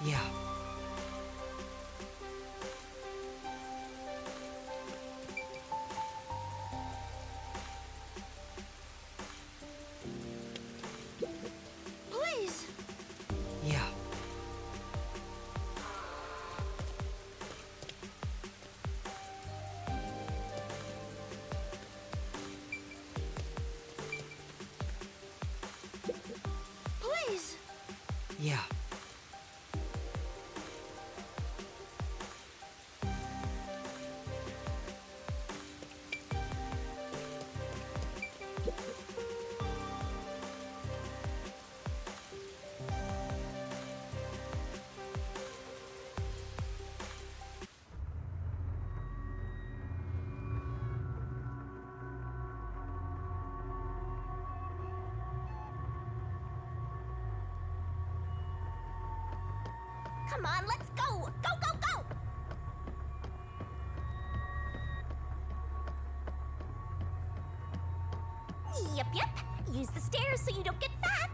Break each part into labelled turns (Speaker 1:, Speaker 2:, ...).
Speaker 1: Yeah.
Speaker 2: Please.
Speaker 1: Yeah.
Speaker 2: Please.
Speaker 1: Yeah.
Speaker 2: Come on, let's go! Go, go, go! Yep. Use the stairs so you don't get fat.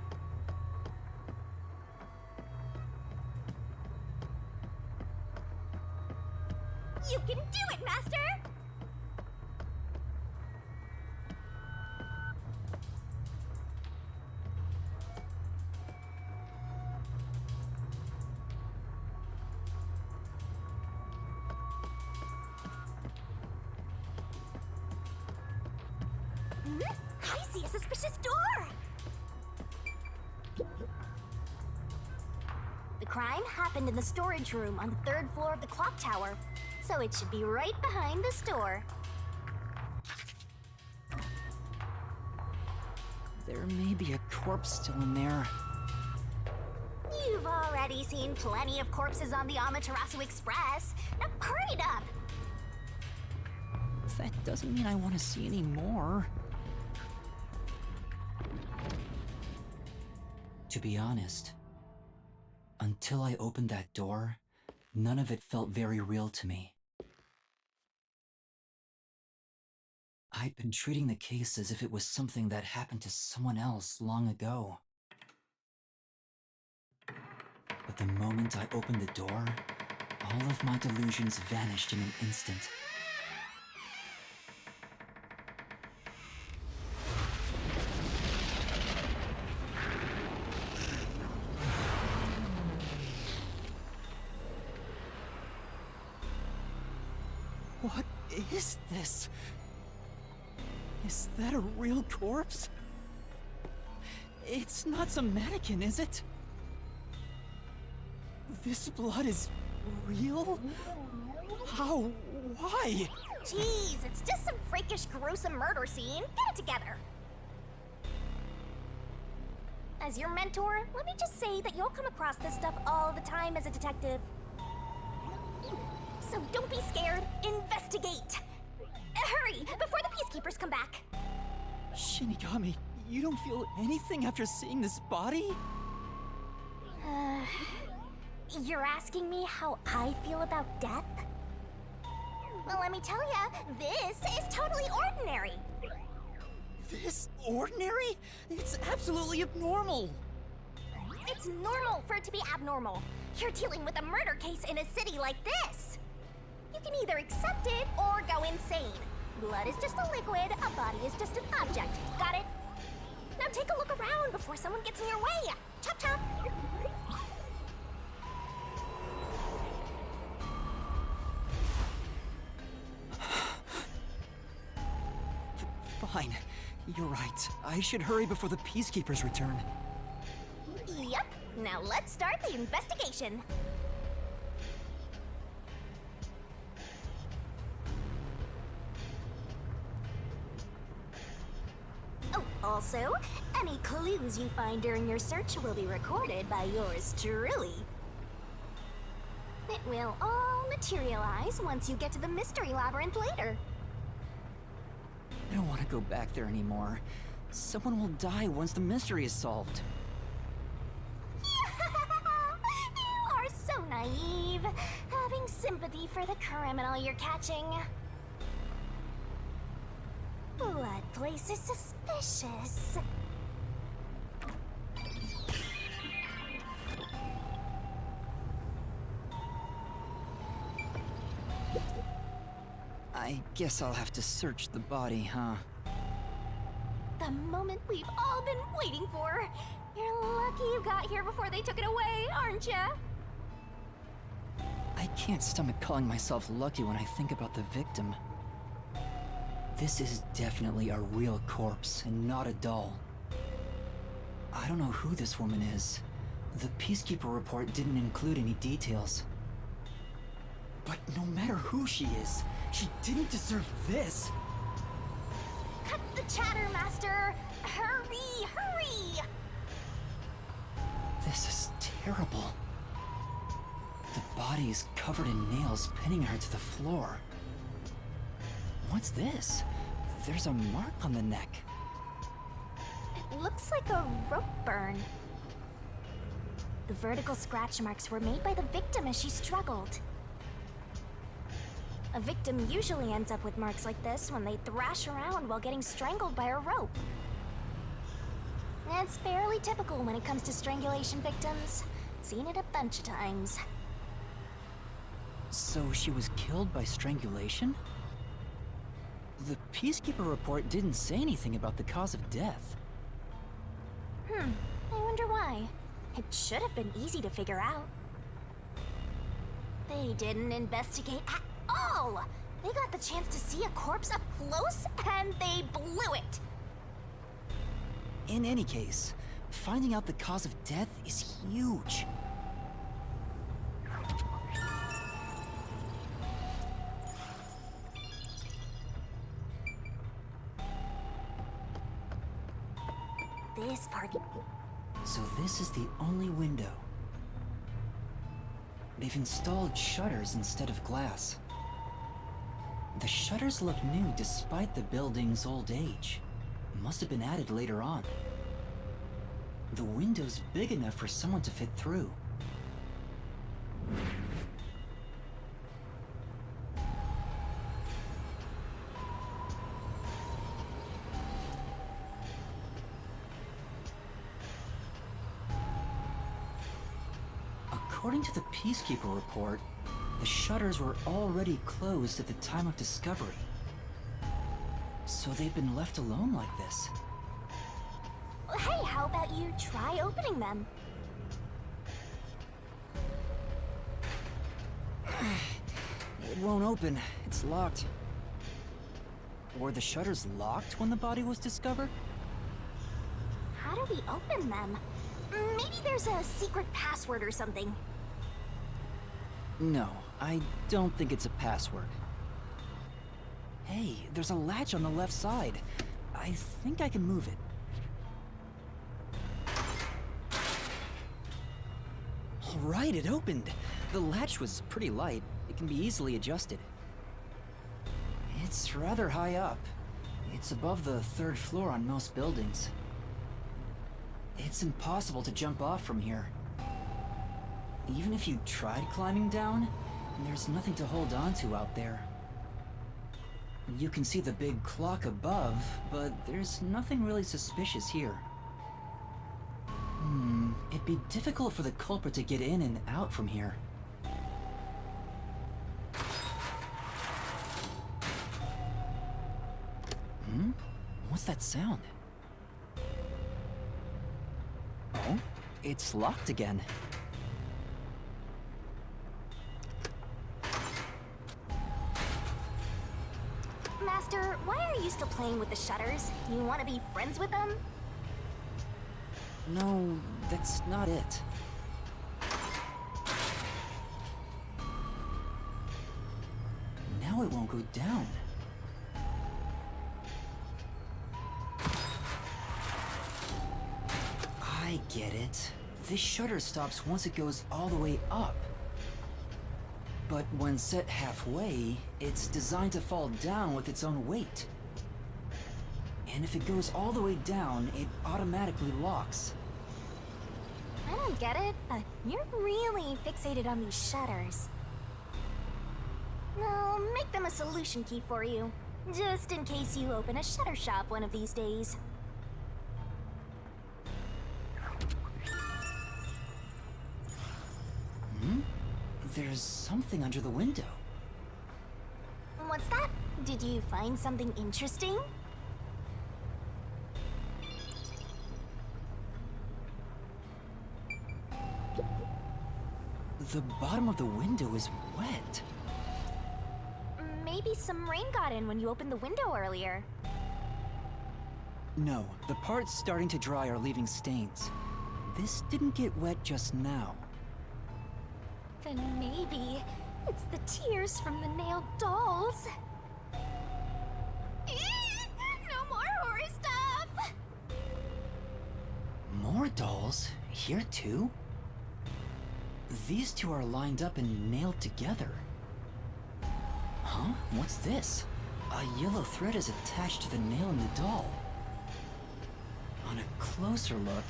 Speaker 2: You can do it, Master! I see a suspicious door! The crime happened in the storage room on the 3rd floor of the clock tower, so it should be right behind the store.
Speaker 1: There may be a corpse still in there.
Speaker 2: You've already seen plenty of corpses on the Amaterasu Express. Now hurry it up!
Speaker 1: That doesn't mean I want to see any more. To be honest, until I opened that door, none of it felt very real to me. I'd been treating the case as if it was something that happened to someone else long ago. But the moment I opened the door, all of my delusions vanished in an instant. What is this? Is that a real corpse? It's not some mannequin, is it? This blood is real? How? Why?
Speaker 2: Jeez, it's just some freakish, gruesome murder scene. Get it together. As your mentor, let me just say that you'll come across this stuff all the time as a detective. So don't be scared. Investigate. Hurry, before the peacekeepers come back.
Speaker 1: Shinigami, you don't feel anything after seeing this body?
Speaker 2: You're asking me how I feel about death? Well, let me tell ya, this is totally ordinary.
Speaker 1: This ordinary? It's absolutely abnormal.
Speaker 2: It's normal for it to be abnormal. You're dealing with a murder case in a city like this. You can either accept it or go insane. Blood is just a liquid, a body is just an object. Got it? Now take a look around before someone gets in your way. Chop chop.
Speaker 1: Fine. You're right. I should hurry before the peacekeepers return.
Speaker 2: Yep. Now let's start the investigation. Oh, also, any clues you find during your search will be recorded by yours truly. It will all materialize once you get to the mystery labyrinth later.
Speaker 1: I don't want to go back there anymore. Someone will die once the mystery is solved.
Speaker 2: You are so naive, having sympathy for the criminal you're catching. Blood place is suspicious.
Speaker 1: Guess I'll have to search the body, huh?
Speaker 2: The moment we've all been waiting for. You're lucky you got here before they took it away, aren't ya?
Speaker 1: I can't stomach calling myself lucky when I think about the victim. This is definitely a real corpse and not a doll. I don't know who this woman is. The Peacekeeper report didn't include any details. But no matter who she is, she didn't deserve this!
Speaker 2: Cut the chatter, Master! Hurry, hurry!
Speaker 1: This is terrible. The body is covered in nails pinning her to the floor. What's this? There's a mark on the neck.
Speaker 2: It looks like a rope burn. The vertical scratch marks were made by the victim as she struggled. A victim usually ends up with marks like this when they thrash around while getting strangled by a rope. It's fairly typical when it comes to strangulation victims. Seen it a bunch of times.
Speaker 1: So she was killed by strangulation? The Peacekeeper report didn't say anything about the cause of death.
Speaker 2: I wonder why. It should have been easy to figure out. They didn't investigate at all! They got the chance to see a corpse up close, and they blew it!
Speaker 1: In any case, finding out the cause of death is huge.
Speaker 2: This part...
Speaker 1: So this is the only window. They've installed shutters instead of glass. The shutters look new despite the building's old age. Must have been added later on. The window's big enough for someone to fit through. According to the Peacekeeper report, the shutters were already closed at the time of discovery. So they've been left alone like this.
Speaker 2: Hey, how about you try opening them?
Speaker 1: It won't open. It's locked. Were the shutters locked when the body was discovered?
Speaker 2: How do we open them? Maybe there's a secret password or something.
Speaker 1: No, I don't think it's a password. Hey, there's a latch on the left side. I think I can move it. All right, it opened. The latch was pretty light. It can be easily adjusted. It's rather high up. It's above the 3rd floor on most buildings. It's impossible to jump off from here. Even if you tried climbing down, there's nothing to hold on to out there. You can see the big clock above, but there's nothing really suspicious here. It'd be difficult for the culprit to get in and out from here. What's that sound? Oh, it's locked again.
Speaker 2: Master, why are you still playing with the shutters? You want to be friends with them?
Speaker 1: No, that's not it. Now it won't go down. I get it. This shutter stops once it goes all the way up. But when set halfway, it's designed to fall down with its own weight. And if it goes all the way down, it automatically locks.
Speaker 2: I don't get it, but you're really fixated on these shutters. I'll make them a solution key for you, just in case you open a shutter shop one of these days.
Speaker 1: There's something under the window.
Speaker 2: What's that? Did you find something interesting?
Speaker 1: The bottom of the window is wet.
Speaker 2: Maybe some rain got in when you opened the window earlier.
Speaker 1: No, the parts starting to dry are leaving stains. This didn't get wet just now.
Speaker 2: Then maybe it's the tears from the nailed dolls. No more horror stuff!
Speaker 1: More dolls? Here too? These two are lined up and nailed together. Huh? What's this? A yellow thread is attached to the nail in the doll. On a closer look,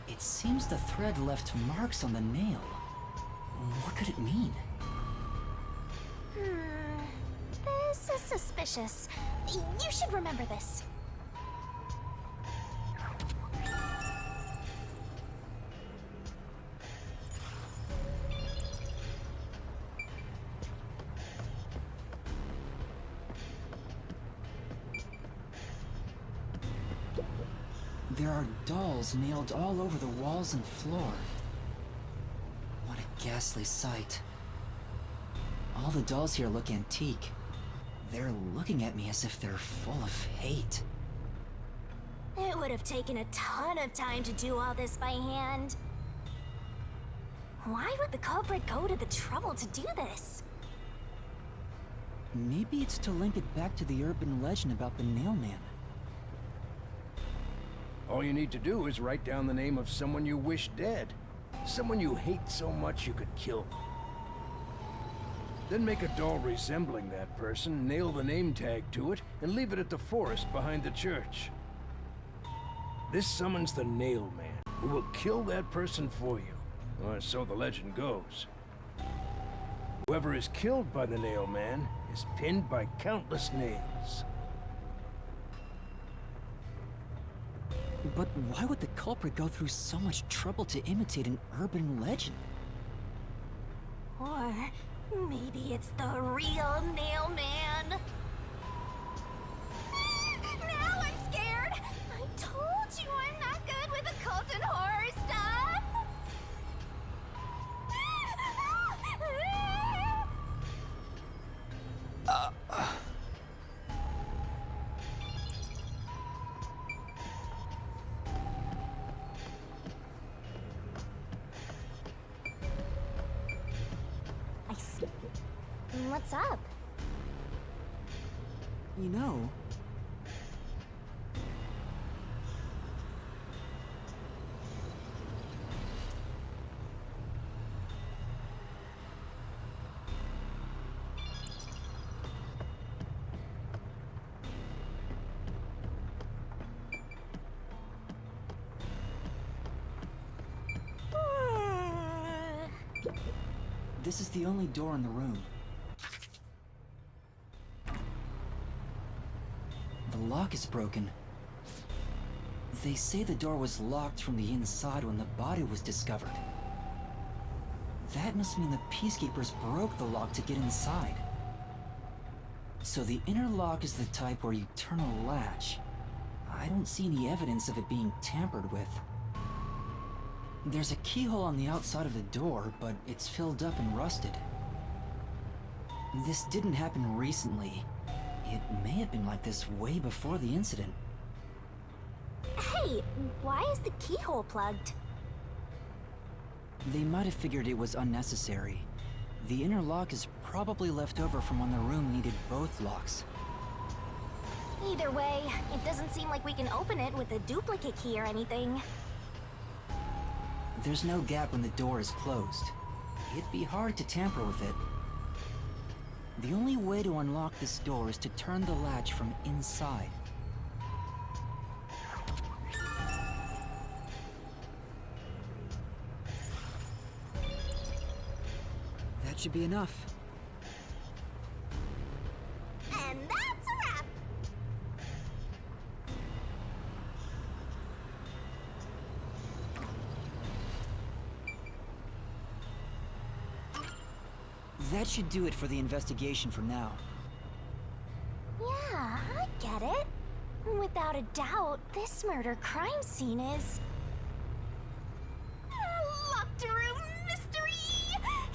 Speaker 1: it seems the thread left marks on the nail. What could it mean?
Speaker 2: This is suspicious. You should remember this.
Speaker 1: There are dolls nailed all over the walls and floor. What a ghastly sight. All the dolls here look antique. They're looking at me as if they're full of hate.
Speaker 2: It would have taken a ton of time to do all this by hand. Why would the culprit go to the trouble to do this?
Speaker 1: Maybe it's to link it back to the urban legend about the Nailman.
Speaker 3: All you need to do is write down the name of someone you wish dead. Someone you hate so much you could kill them. Then make a doll resembling that person, nail the name tag to it, and leave it at the forest behind the church. This summons the Nail Man, who will kill that person for you, or so the legend goes. Whoever is killed by the Nail Man is pinned by countless nails.
Speaker 1: But why would the culprit go through so much trouble to imitate an urban legend?
Speaker 2: Or maybe it's the real Nail Man. Now I'm scared! I told you I'm not good with occult and horror stuff! What's up?
Speaker 1: You know, this is the only door in the room. The lock is broken. They say the door was locked from the inside when the body was discovered. That must mean the peacekeepers broke the lock to get inside. So the inner lock is the type where you turn a latch. I don't see any evidence of it being tampered with. There's a keyhole on the outside of the door, but it's filled up and rusted. This didn't happen recently. It may have been like this way before the incident.
Speaker 2: Hey, why is the keyhole plugged?
Speaker 1: They might have figured it was unnecessary. The inner lock is probably left over from when the room needed both locks.
Speaker 2: Either way, it doesn't seem like we can open it with a duplicate key or anything.
Speaker 1: There's no gap when the door is closed. It'd be hard to tamper with it. The only way to unlock this door is to turn the latch from inside. That should be enough.
Speaker 2: And that's a wrap!
Speaker 1: That should do it for the investigation for now.
Speaker 2: Yeah, Without a doubt, this murder crime scene is... a locked room mystery!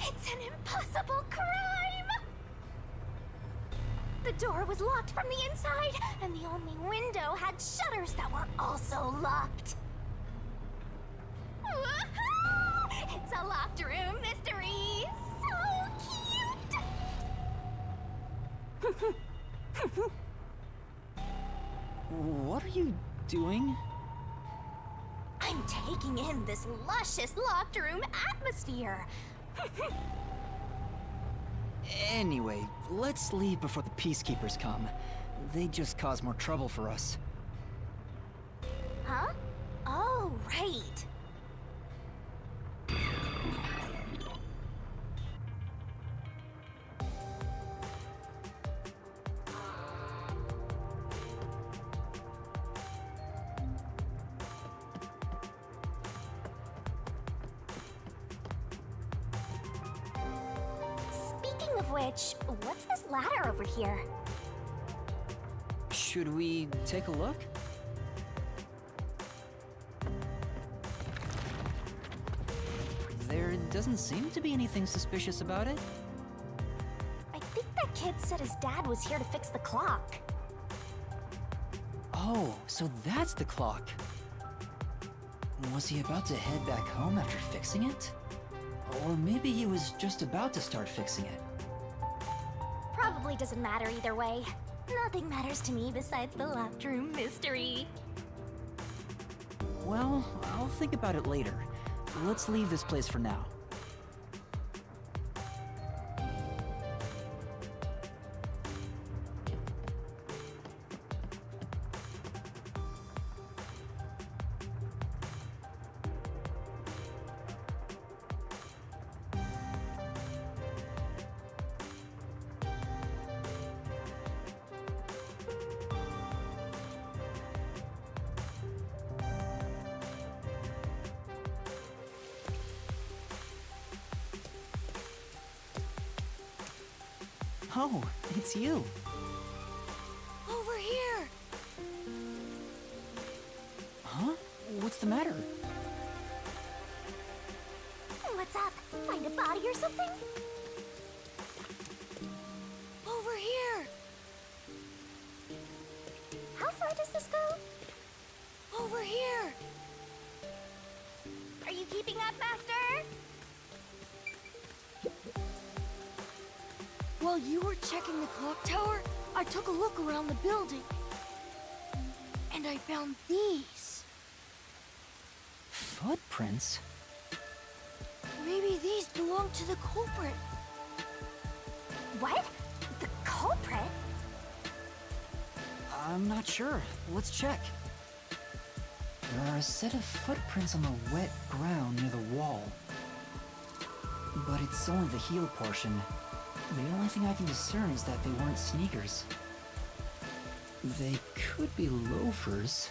Speaker 2: It's an impossible crime! The door was locked from the inside, and the only window had shutters that were also locked. Woohoo! It's a locked room mystery! So cute!
Speaker 1: What are you doing?
Speaker 2: I'm taking in this luscious locked room atmosphere.
Speaker 1: Anyway, let's leave before the peacekeepers come. They just cause more trouble for us.
Speaker 2: Huh? Oh, right. Speaking of which, what's this ladder over here?
Speaker 1: Should we take a look? There doesn't seem to be anything suspicious about it.
Speaker 2: I think that kid said his dad was here to fix the clock.
Speaker 1: Oh, so that's the clock. Was he about to head back home after fixing it? Or maybe he was just about to start fixing it.
Speaker 2: Probably doesn't matter either way. Nothing matters to me besides the locked room mystery.
Speaker 1: Well, I'll think about it later. Let's leave this place for now. Oh, it's you.
Speaker 2: Over here!
Speaker 1: Huh? What's the matter?
Speaker 2: What's up? Find a body or something? Over here! How far does this go? Over here! Are you keeping up, Master?
Speaker 4: While you were checking the clock tower, I took a look around the building. And I found these.
Speaker 1: Footprints?
Speaker 4: Maybe these belong to the culprit.
Speaker 2: What? The culprit?
Speaker 1: I'm not sure. Let's check. There are a set of footprints on the wet ground near the wall. But it's only the heel portion. The only thing I can discern is that they weren't sneakers. They could be loafers.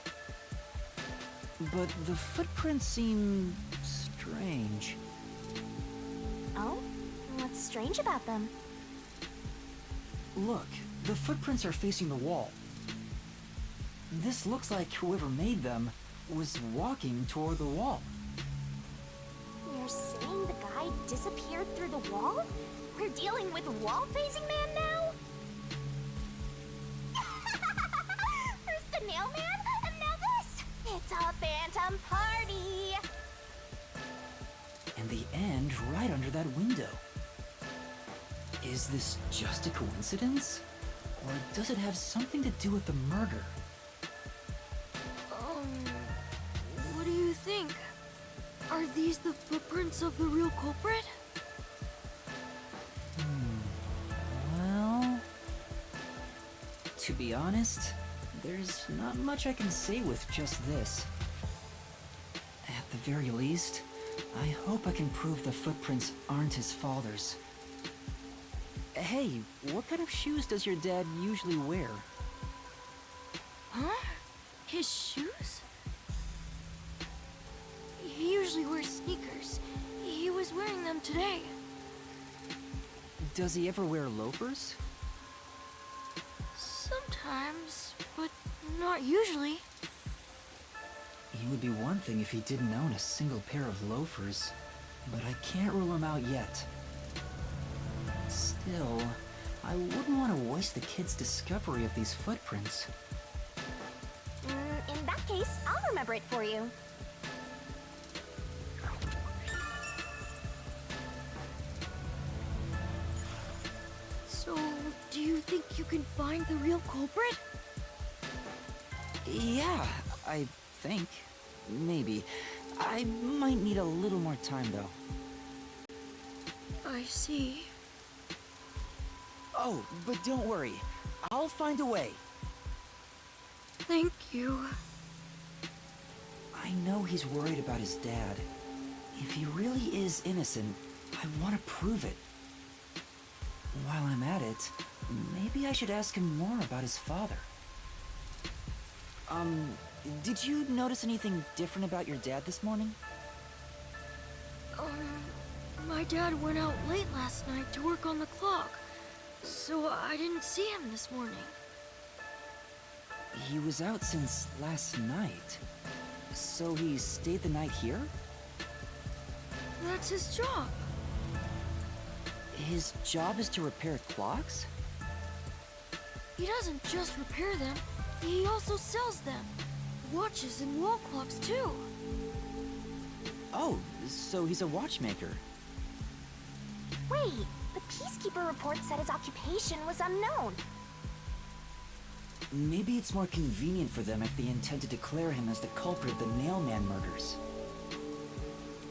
Speaker 1: But the footprints seem strange.
Speaker 2: Oh? What's strange about them?
Speaker 1: Look, the footprints are facing the wall. This looks like whoever made them was walking toward the wall.
Speaker 2: You're saying the guy disappeared through the wall? We're dealing with wall-facing man now? First the nail man, and now this! It's a phantom party!
Speaker 1: And the end right under that window. Is this just a coincidence? Or does it have something to do with the murder?
Speaker 4: What do you think? Are these the footprints of the real culprit?
Speaker 1: Well... To be honest, there's not much I can say with just this. At the very least, I hope I can prove the footprints aren't his father's. Hey, what kind of shoes does your dad usually wear?
Speaker 4: Huh? His shoes? He usually wears sneakers. He was wearing them today.
Speaker 1: Does he ever wear loafers?
Speaker 4: Sometimes, but Not usually.
Speaker 1: He would be one thing if he didn't own a single pair of loafers, but I can't rule him out yet. Still, I wouldn't want to waste the kid's discovery of these footprints.
Speaker 2: In that case, I'll remember it for you.
Speaker 4: So, do you think you can find the real culprit?
Speaker 1: Yeah, I think. Maybe. I might need a little more time, though.
Speaker 4: I see.
Speaker 1: Oh, but don't worry. I'll find a way.
Speaker 4: Thank you.
Speaker 1: I know he's worried about his dad. If he really is innocent, I want to prove it. While I'm at it, maybe I should ask him more about his father. Did you notice anything different about your dad this morning?
Speaker 4: My dad went out late last night to work on the clock, so I didn't see him this morning.
Speaker 1: He was out since last night. So he stayed the night here?
Speaker 4: That's his job.
Speaker 1: His job is to repair clocks?
Speaker 4: He doesn't just repair them, he also sells them. Watches and wall clocks, too.
Speaker 1: Oh, so he's a watchmaker.
Speaker 2: Wait, the Peacekeeper report said his occupation was unknown.
Speaker 1: Maybe it's more convenient for them if they intend to declare him as the culprit of the Nailman murders.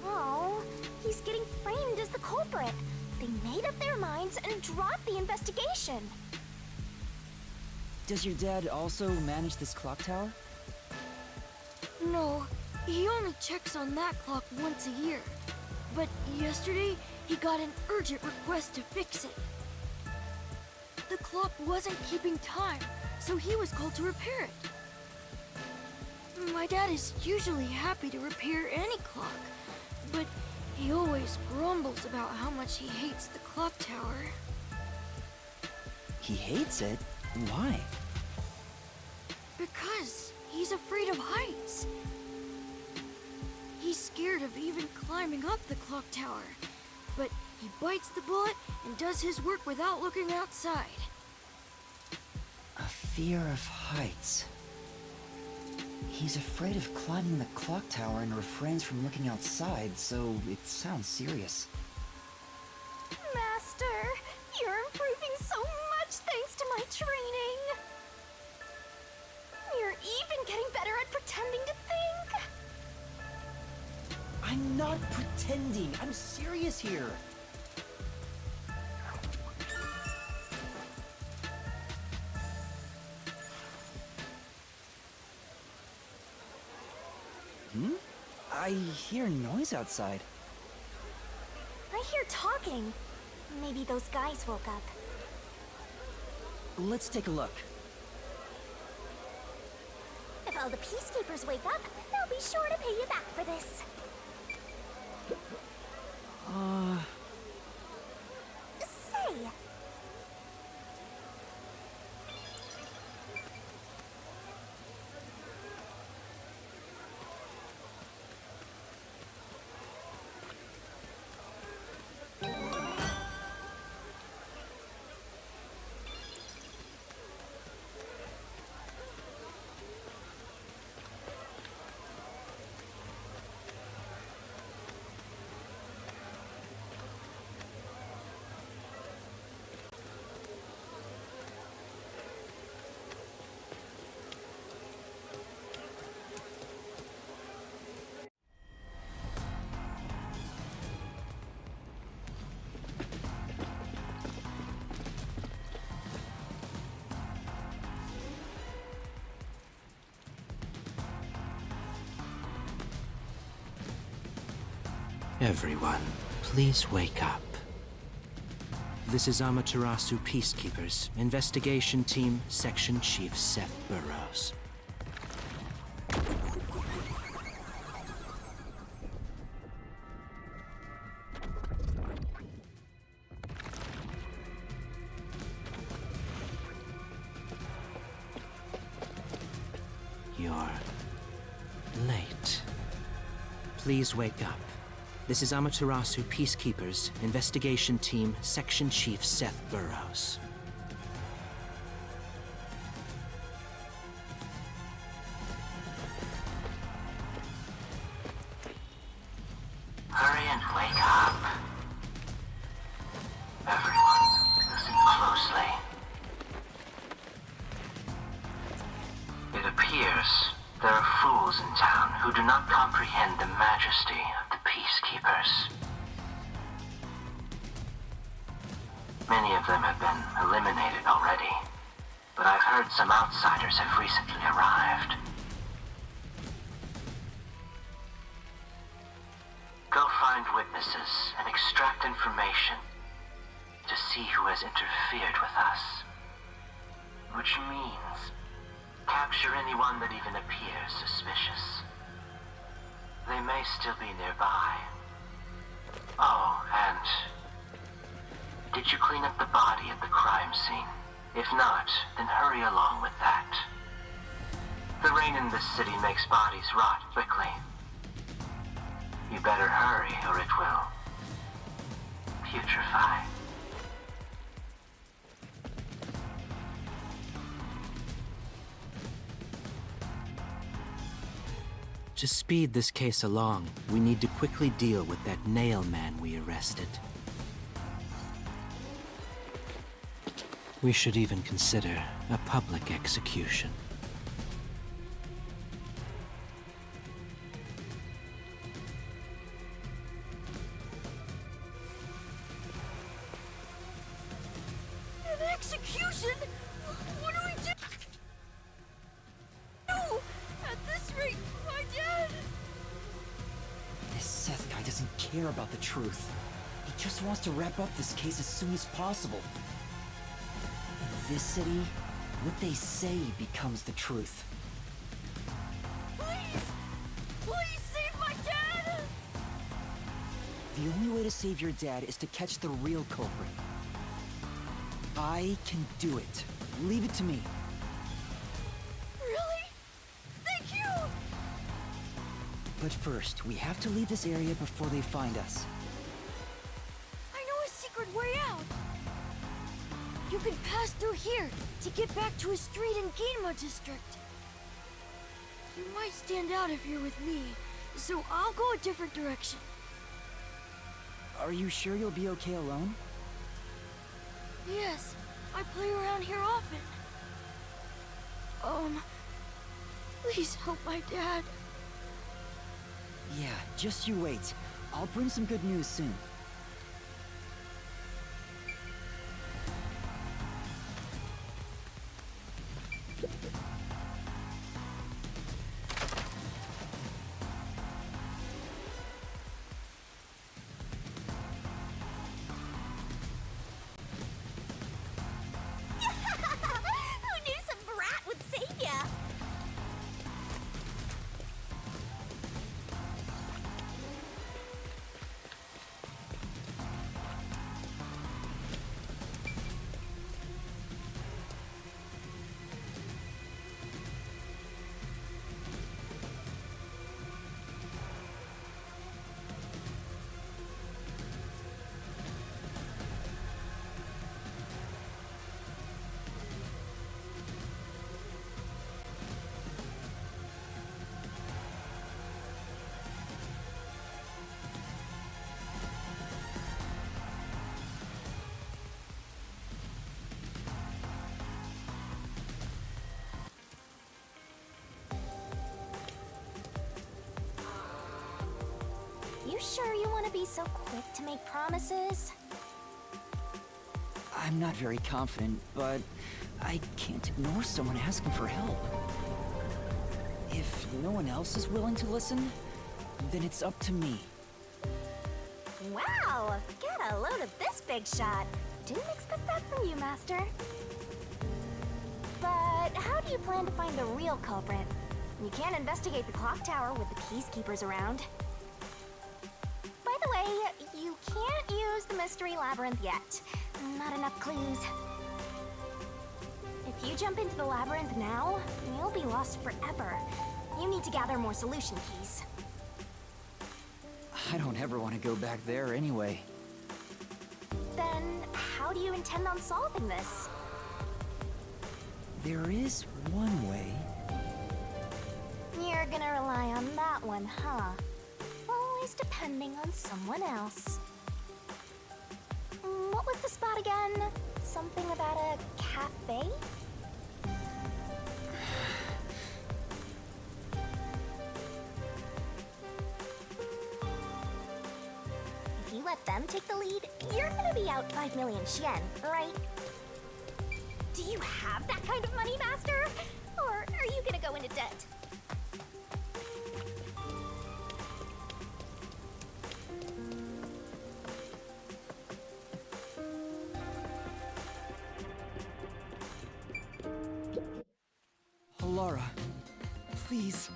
Speaker 2: Oh, he's getting framed as the culprit. They made up their minds and dropped the investigation.
Speaker 1: Does your dad also manage this clock tower?
Speaker 4: No, he only checks on that clock once a year. But yesterday, he got an urgent request to fix it. The clock wasn't keeping time, so he was called to repair it. My dad is usually happy to repair any clock, but he always grumbles about how much he hates the clock tower.
Speaker 1: He hates it? Why?
Speaker 4: Because he's afraid of heights. He's scared of even climbing up the clock tower, but he bites the bullet and does his work without looking outside.
Speaker 1: A fear of heights. He's afraid of climbing the clock tower and refrains from looking outside, so it sounds serious.
Speaker 2: Master, you're improving so much thanks to my training. You're even getting better at pretending to think.
Speaker 1: I'm not pretending. I'm serious here. I hear noise outside.
Speaker 2: I hear talking. Maybe those guys woke up.
Speaker 1: Let's take a look.
Speaker 2: If all the Peacekeepers wake up, they'll be sure to pay you back for this. Say,
Speaker 5: Everyone, please wake up. This is Amaterasu Peacekeepers, Investigation Team, Section Chief Seth Burrows. Please wake up. This is Amaterasu Peacekeepers, Investigation Team, Section Chief Seth Burrows.
Speaker 6: Hurry and wake up. Everyone, listen closely. It appears there are fools in town who do not comprehend the majesty of the Peacekeepers. Many of them have been eliminated already, but I've heard some outsiders have recently arrived. Go find witnesses and extract information to see who has interfered with us. Which means capture anyone that even appears suspicious. They may still be nearby. Oh, and did you clean up the body at the crime scene? If not, then hurry along with that. The rain in this city makes bodies rot quickly. You better hurry or it will putrefy.
Speaker 5: To speed this case along, we need to quickly deal with that nail man we arrested. We should even consider a public execution.
Speaker 4: An execution? What do we do? No! At this rate, my dad...
Speaker 1: This Seth guy doesn't care about the truth. He just wants to wrap up this case as soon as possible. In this city, what they say becomes the truth.
Speaker 4: Please! Please save my dad!
Speaker 1: The only way to save your dad is to catch the real culprit. I can do it. Leave it to me.
Speaker 4: Really? Thank you!
Speaker 1: But first, we have to leave this area before they find us.
Speaker 4: I know a secret way out. You can pass through here to get back to a street in Ginma district. You might stand out if you're with me, so I'll go a different direction.
Speaker 1: Are you sure you'll be okay alone?
Speaker 4: Yes, I play around here often. Please help my dad.
Speaker 1: Yeah, just you wait. I'll bring some good news soon.
Speaker 2: Who knew some brat would save ya? You sure you want to be so quick to make promises?
Speaker 1: I'm not very confident, but I can't ignore someone asking for help. If no one else is willing to listen, then it's up to me.
Speaker 2: Wow! Get a load of this big shot. Didn't expect that from you, Master. But how do you plan to find the real culprit? You can't investigate the clock tower with the peacekeepers around. By the way, you can't use the mystery labyrinth yet. Not enough clues. If you jump into the labyrinth now, you'll be lost forever. You need to gather more solution keys.
Speaker 1: I don't ever want to go back there anyway.
Speaker 2: Then, how do you intend on solving this?
Speaker 1: There is one way.
Speaker 2: You're gonna rely on that one, huh? Always depending on someone else. What was the spot again? Something about a cafe? If you let them take the lead, you're gonna be out 5 million Chaine, right? Do you have that kind of money, Master? Or are you gonna go into debt?
Speaker 1: Laura, please,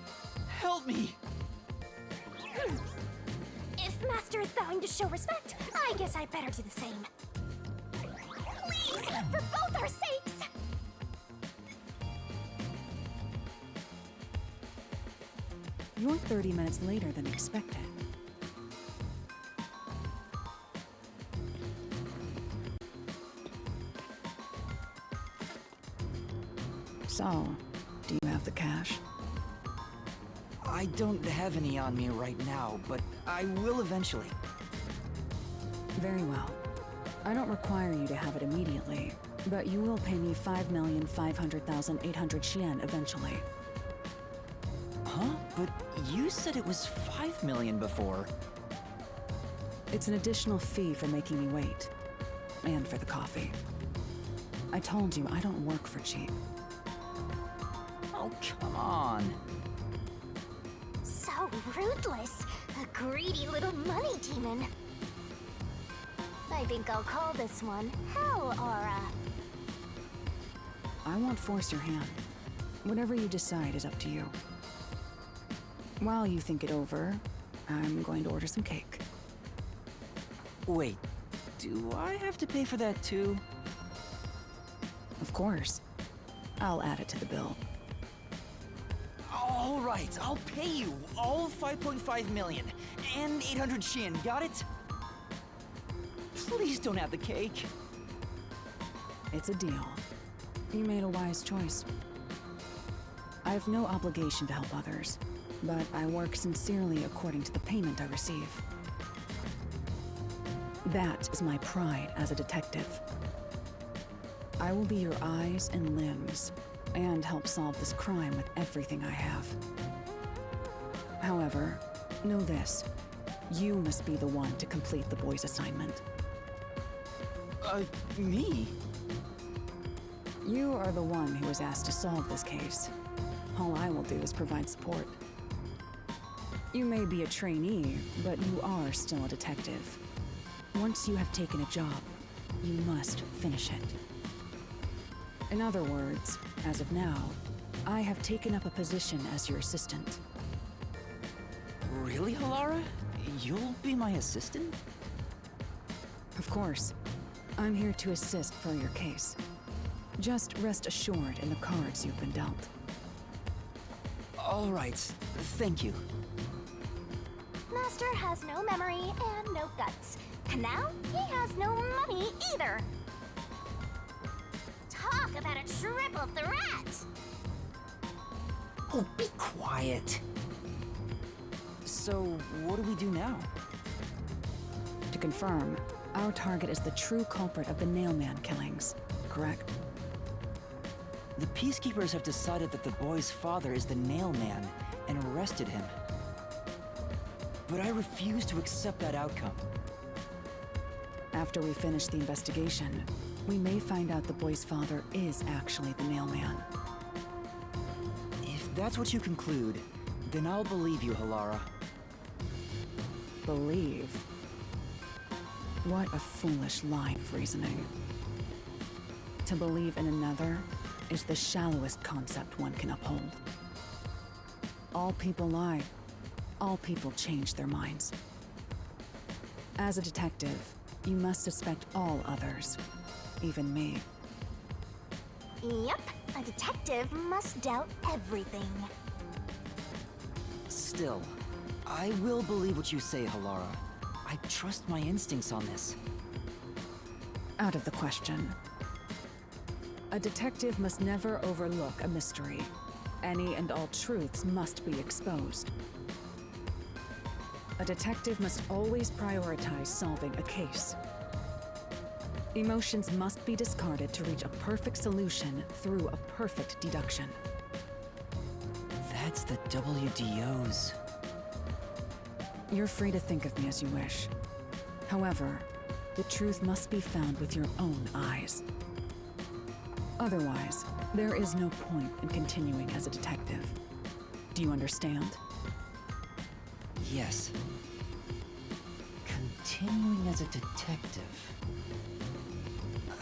Speaker 1: help me!
Speaker 2: If Master is vowing to show respect, I guess I better do the same. Please, for both our sakes!
Speaker 7: You're 30 minutes later than expected. So, do you have the cash?
Speaker 1: I don't have any on me right now, but I will eventually.
Speaker 7: Very well. I don't require you to have it immediately, but you will pay me 5,500,800 Chaine eventually.
Speaker 1: Huh? But you said it was 5 million before.
Speaker 7: It's an additional fee for making me wait. And for the coffee. I told you I don't work for cheap.
Speaker 1: Oh, come on.
Speaker 2: So ruthless. A greedy little money demon. I think I'll call this one Hell Aura.
Speaker 7: I won't force your hand. Whatever you decide is up to you. While you think it over, I'm going to order some cake.
Speaker 1: Wait, do I have to pay for that too?
Speaker 7: Of course. I'll add it to the bill.
Speaker 1: All right, I'll pay you all 5.5 million and 800 Chaine, got it? Please don't have the cake.
Speaker 7: It's a deal. You made a wise choice. I have no obligation to help others, but I work sincerely according to the payment I receive. That is my pride as a detective. I will be your eyes and limbs, and help solve this crime with everything I have. However, know this. You must be the one to complete the boy's assignment.
Speaker 1: Me?
Speaker 7: You are the one who was asked to solve this case. All I will do is provide support. You may be a trainee, but you are still a detective. Once you have taken a job, you must finish it. In other words, as of now, I have taken up a position as your assistant.
Speaker 1: Really, Halara? You'll be my assistant?
Speaker 7: Of course. I'm here to assist for your case. Just rest assured in the cards you've been dealt.
Speaker 1: All right, thank you.
Speaker 2: Master has no memory and no guts. And now, he has no money either. Talk about a triple threat!
Speaker 1: Oh, be quiet. So, what do we do now?
Speaker 7: To confirm, our target is the true culprit of the Nailman killings, correct?
Speaker 1: The Peacekeepers have decided that the boy's father is the Nailman and arrested him. But I refuse to accept that outcome.
Speaker 7: After we finish the investigation, we may find out the boy's father is actually the Nailman.
Speaker 1: If that's what you conclude, then I'll believe you, Halara.
Speaker 7: Believe? What a foolish line of reasoning. To believe in another is the shallowest concept one can uphold. All people lie. All people change their minds. As a detective, you must suspect all others, even me.
Speaker 2: Yep, a detective must doubt everything.
Speaker 1: Still, I will believe what you say, Halara. I trust my instincts on this.
Speaker 7: Out of the question. A detective must never overlook a mystery. Any and all truths must be exposed. A detective must always prioritize solving a case. Emotions must be discarded to reach a perfect solution through a perfect deduction.
Speaker 1: That's the WDOs.
Speaker 7: You're free to think of me as you wish. However, the truth must be found with your own eyes. Otherwise, there is no point in continuing as a detective. Do you understand?
Speaker 1: Yes. Continuing as a detective.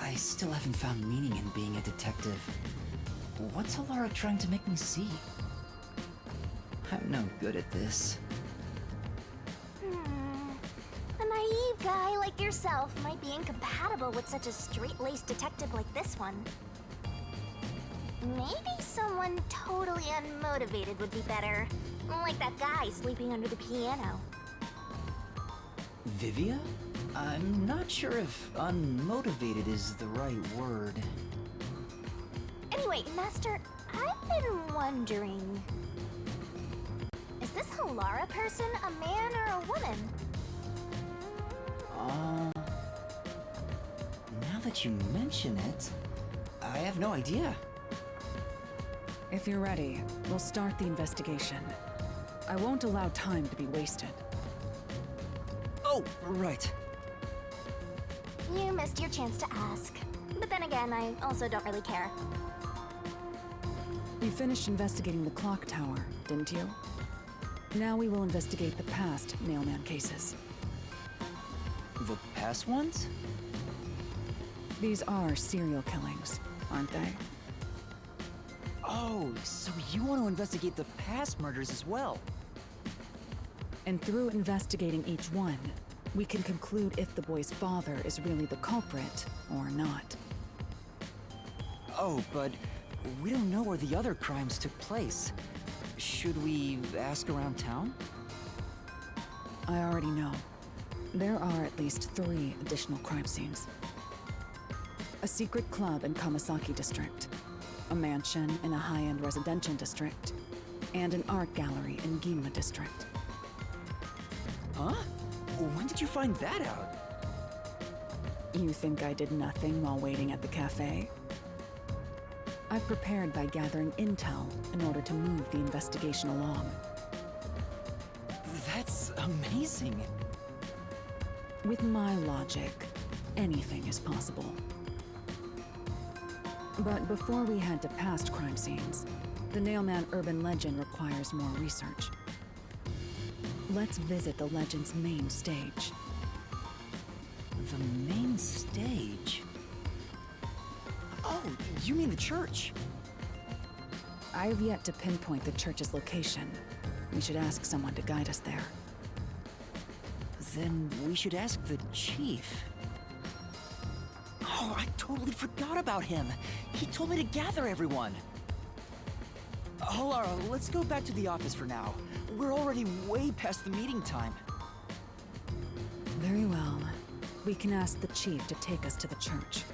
Speaker 1: I still haven't found meaning in being a detective. What's Halara trying to make me see? I'm no good at this.
Speaker 2: A naive guy like yourself might be incompatible with such a straight-laced detective like this one. Maybe someone totally unmotivated would be better. Like that guy sleeping under the piano.
Speaker 1: Vivia? I'm not sure if unmotivated is the right word.
Speaker 2: Anyway, Master, I've been wondering... Is this Halara person a man or a woman?
Speaker 1: Now that you mention it, I have no idea.
Speaker 7: If you're ready, we'll start the investigation. I won't allow time to be wasted.
Speaker 1: Oh, right.
Speaker 2: You missed your chance to ask. But then again, I also don't really care.
Speaker 7: You finished investigating the clock tower, didn't you? Now we will investigate the past mailman cases.
Speaker 1: The past ones?
Speaker 7: These are serial killings, aren't they?
Speaker 1: Oh, so you want to investigate the past murders as well?
Speaker 7: And through investigating each one, we can conclude if the boy's father is really the culprit or not.
Speaker 1: Oh, but we don't know where the other crimes took place. Should we ask around town?
Speaker 7: I already know. There are at least 3 additional crime scenes. A secret club in Kamasaki district, a mansion in a high-end residential district, and an art gallery in Ginma district.
Speaker 1: Huh? When did you find that out?
Speaker 7: You think I did nothing while waiting at the cafe? I prepared by gathering intel in order to move the investigation along.
Speaker 1: That's amazing.
Speaker 7: With my logic, anything is possible. But before we head to past crime scenes, the Nailman urban legend requires more research. Let's visit the legend's main stage.
Speaker 1: The main stage? Oh, you mean the church?
Speaker 7: I have yet to pinpoint the church's location. We should ask someone to guide us there.
Speaker 1: Then we should ask the chief. Oh, I totally forgot about him. He told me to gather everyone. Halara, let's go back to the office for now. We're already way past the meeting time.
Speaker 7: Very well. We can ask the chief to take us to the church.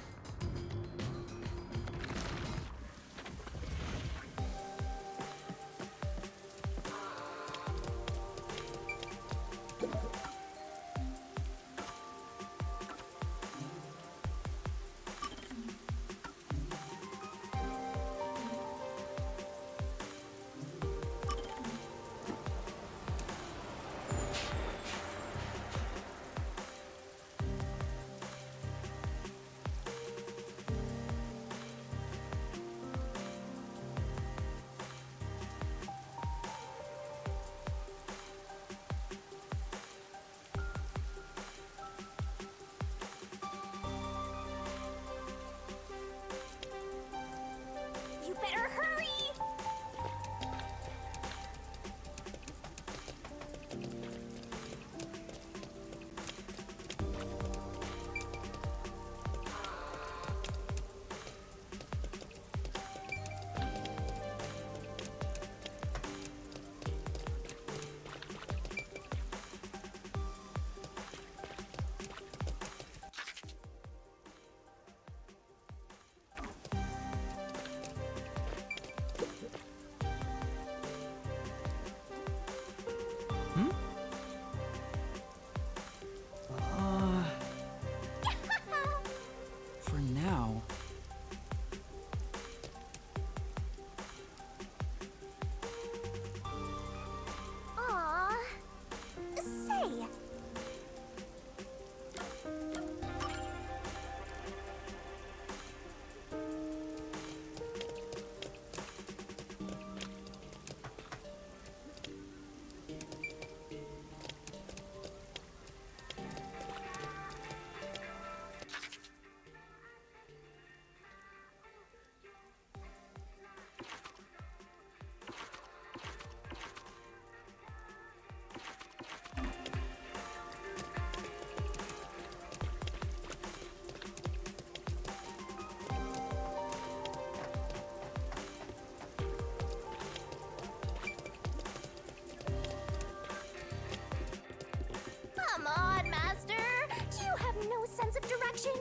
Speaker 2: sense of direction?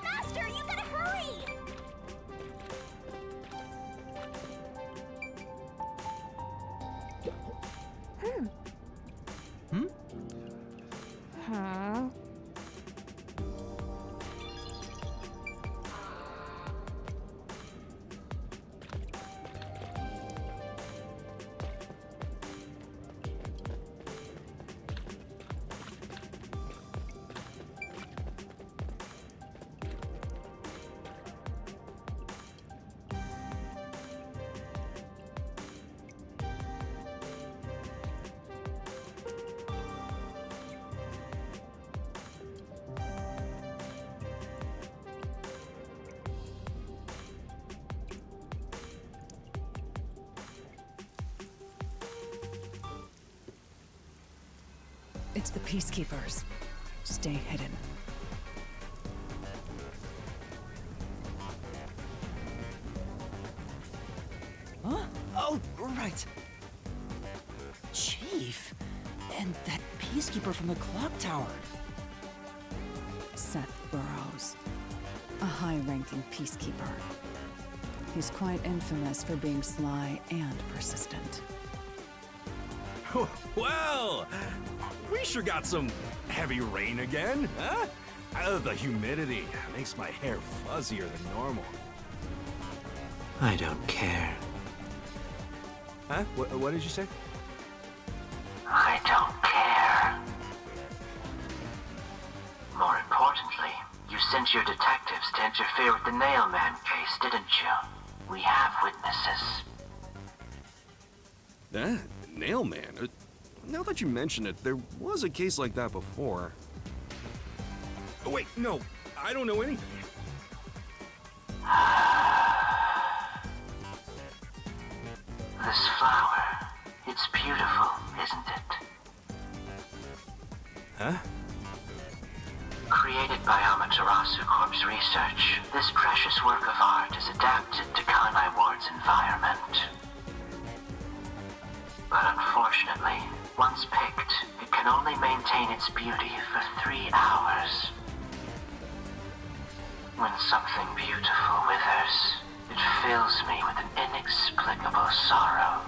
Speaker 2: Master, you gotta hurry!
Speaker 7: Huh? It's the peacekeepers. Stay hidden.
Speaker 1: Huh? Oh, right. Chief, and that peacekeeper from the clock tower.
Speaker 7: Seth Burrows, a high-ranking peacekeeper. He's quite infamous for being sly and persistent.
Speaker 8: Well, we sure got some heavy rain again, huh? The humidity makes my hair fuzzier than normal.
Speaker 5: I don't care.
Speaker 8: Huh? What did you say?
Speaker 6: I don't care. More importantly, you sent your detectives to interfere with the Nailman case, didn't you? We have witnesses.
Speaker 8: Nailman? Now that you mention it, there was a case like that before. Oh, wait, no, I don't know anything.
Speaker 6: This flower, it's beautiful, isn't it?
Speaker 8: Huh?
Speaker 6: Created by Amaterasu Corp's research, this precious work of art is adapted to Kanai Ward's environment. But unfortunately, once picked, it can only maintain its beauty for 3 hours. When something beautiful withers, it fills me with an inexplicable sorrow.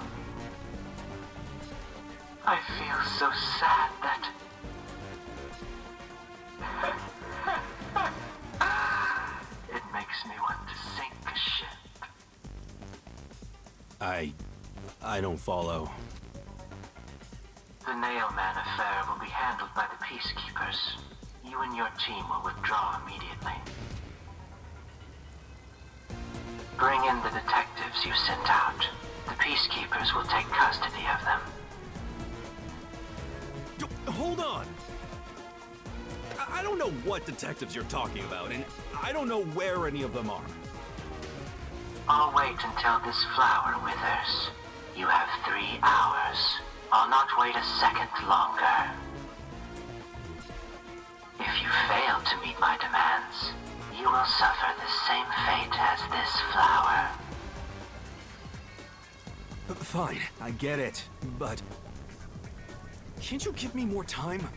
Speaker 6: I feel so sad that... it makes me want to sink a ship.
Speaker 8: I don't follow.
Speaker 6: The Nailman affair will be handled by the peacekeepers. You and your team will withdraw immediately. Bring in the detectives you sent out. The peacekeepers will take custody of them.
Speaker 8: Hold on! I don't know what detectives you're talking about, and I don't know where any of them are.
Speaker 6: I'll wait until this flower withers. You have 3 hours. I'll not wait a second longer. If you fail to meet my demands, you will suffer the same fate as this flower.
Speaker 8: Fine, I get it, but... can't you give me more time?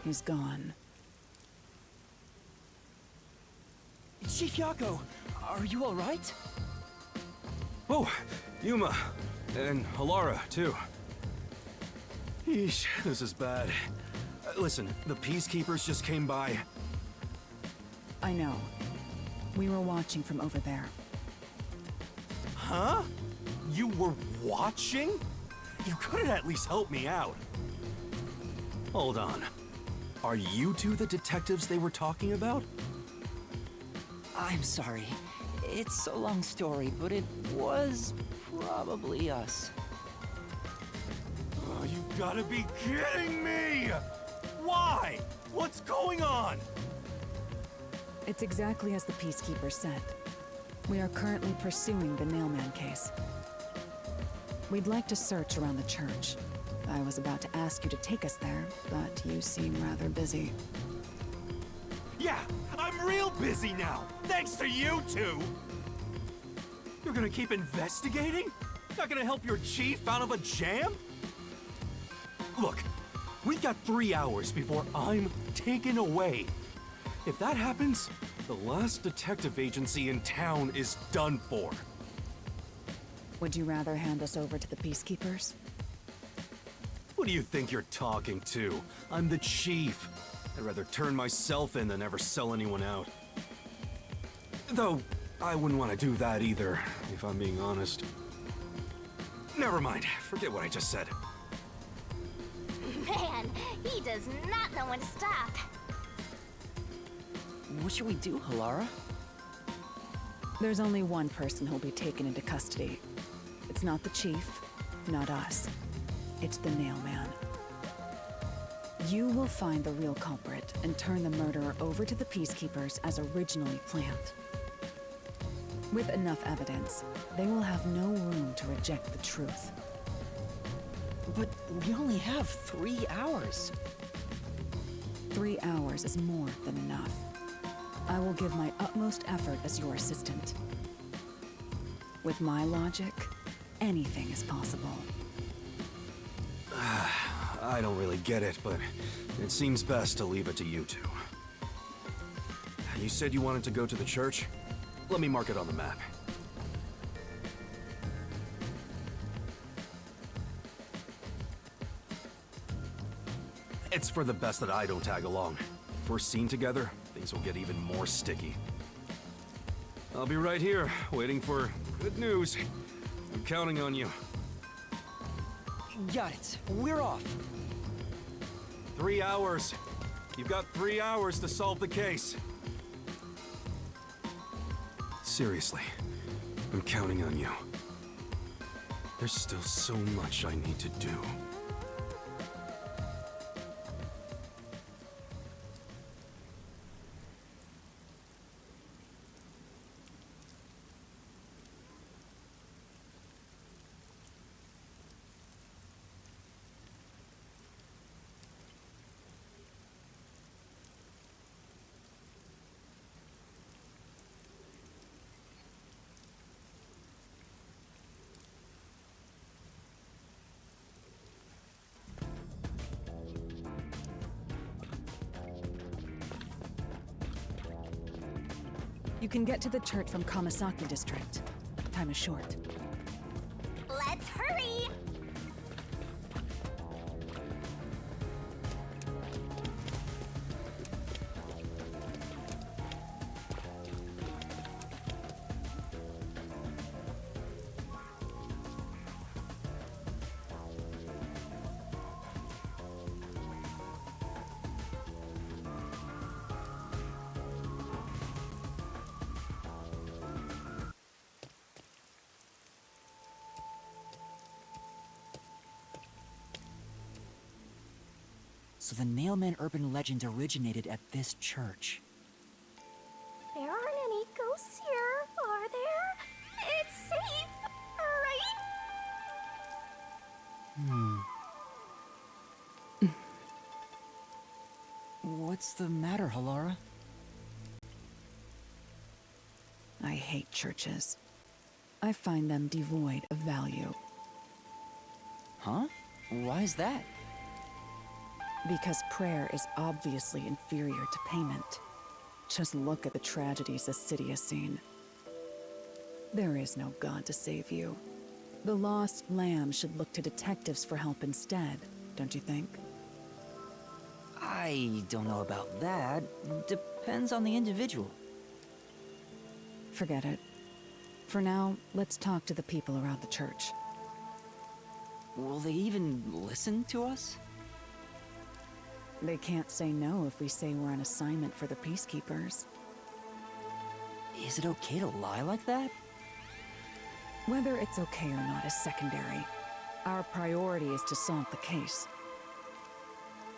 Speaker 7: He's gone.
Speaker 1: Chief Yako, are you all right?
Speaker 8: Oh, Yuma. And Halara, too. Yeesh, this is bad. Listen, the peacekeepers just came by.
Speaker 7: I know. We were watching from over there.
Speaker 8: Huh? You were watching? You could at least help me out. Hold on. Are you two the detectives they were talking about?
Speaker 1: I'm sorry. It's a long story, but it was probably us.
Speaker 8: Oh, you gotta be kidding me! Why? What's going on?
Speaker 7: It's exactly as the Peacekeeper said. We are currently pursuing the Nailman case. We'd like to search around the church. I was about to ask you to take us there, but you seem rather busy.
Speaker 8: Yeah, I'm real busy now, thanks to you two! You're gonna keep investigating? Not gonna help your chief out of a jam? Look, we've got 3 hours before I'm taken away. If that happens, the last detective agency in town is done for.
Speaker 7: Would you rather hand us over to the peacekeepers?
Speaker 8: Who do you think you're talking to? I'm the chief. I'd rather turn myself in than ever sell anyone out. Though, I wouldn't want to do that either, if I'm being honest. Never mind, forget what I just said.
Speaker 2: Man, he does not know when to stop.
Speaker 1: What should we do, Halara?
Speaker 7: There's only one person who'll be taken into custody. It's not the chief, not us. It's the nail man. You will find the real culprit and turn the murderer over to the peacekeepers as originally planned. With enough evidence, they will have no room to reject the truth.
Speaker 1: But we only have 3 hours.
Speaker 7: 3 hours is more than enough. I will give my utmost effort as your assistant. With my logic, anything is possible.
Speaker 8: I don't really get it, but it seems best to leave it to you two. You said you wanted to go to the church? Let me mark it on the map. It's for the best that I don't tag along. If we're seen together, things will get even more sticky. I'll be right here, waiting for good news. I'm counting on you.
Speaker 1: Got it. We're off.
Speaker 8: 3 hours. You've got 3 hours to solve the case. Seriously, I'm counting on you. There's still so much I need to do.
Speaker 7: You can get to the church from Kamasaki district. Time is short.
Speaker 2: Let's hurry!
Speaker 1: So the Nailman urban legend originated at this church.
Speaker 2: There aren't any ghosts here, are there? It's safe, right?
Speaker 1: What's the matter, Halara?
Speaker 7: I hate churches. I find them devoid of value.
Speaker 1: Huh? Why is that?
Speaker 7: Because prayer is obviously inferior to payment. Just look at the tragedies the city has seen. There is no God to save you. The lost lamb should look to detectives for help instead, don't you think?
Speaker 1: I don't know about that. Depends on the individual.
Speaker 7: Forget it. For now, let's talk to the people around the church.
Speaker 1: Will they even listen to us?
Speaker 7: They can't say no if we say we're on assignment for the peacekeepers.
Speaker 1: Is it okay to lie like that?
Speaker 7: Whether it's okay or not is secondary. Our priority is to solve the case.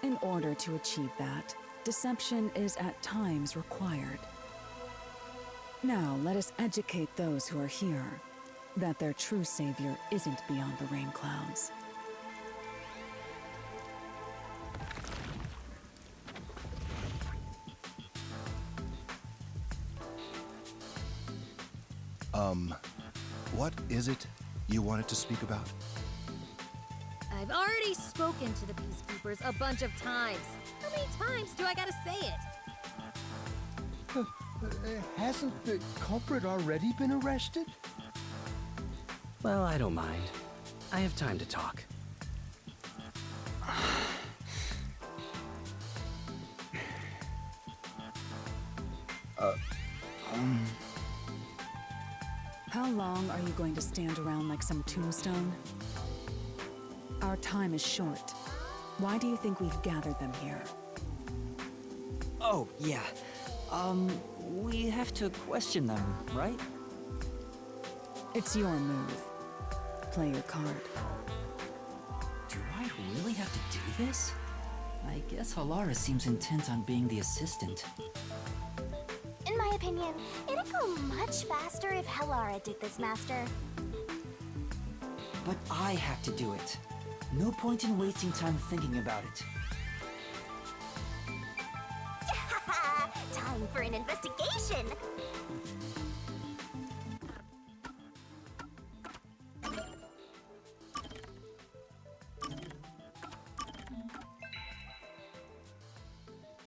Speaker 7: In order to achieve that, deception is at times required. Now, let us educate those who are here. That their true savior isn't beyond the rain clouds.
Speaker 9: What is it you wanted to speak about?
Speaker 10: I've already spoken to the Peacekeepers a bunch of times. How many times do I gotta say it?
Speaker 3: Hasn't the culprit already been arrested?
Speaker 11: Well, I don't mind. I have time to talk.
Speaker 7: How long are you going to stand around like some tombstone? Our time is short. Why do you think we've gathered them here?
Speaker 1: Oh, yeah. We have to question them, right?
Speaker 7: It's your move. Play your card.
Speaker 1: Do I really have to do this? I guess Halara seems intent on being the assistant.
Speaker 2: In my opinion, it'd go much faster if Halara did this, Master.
Speaker 1: But I have to do it. No point in wasting time thinking about it.
Speaker 2: Time for an investigation!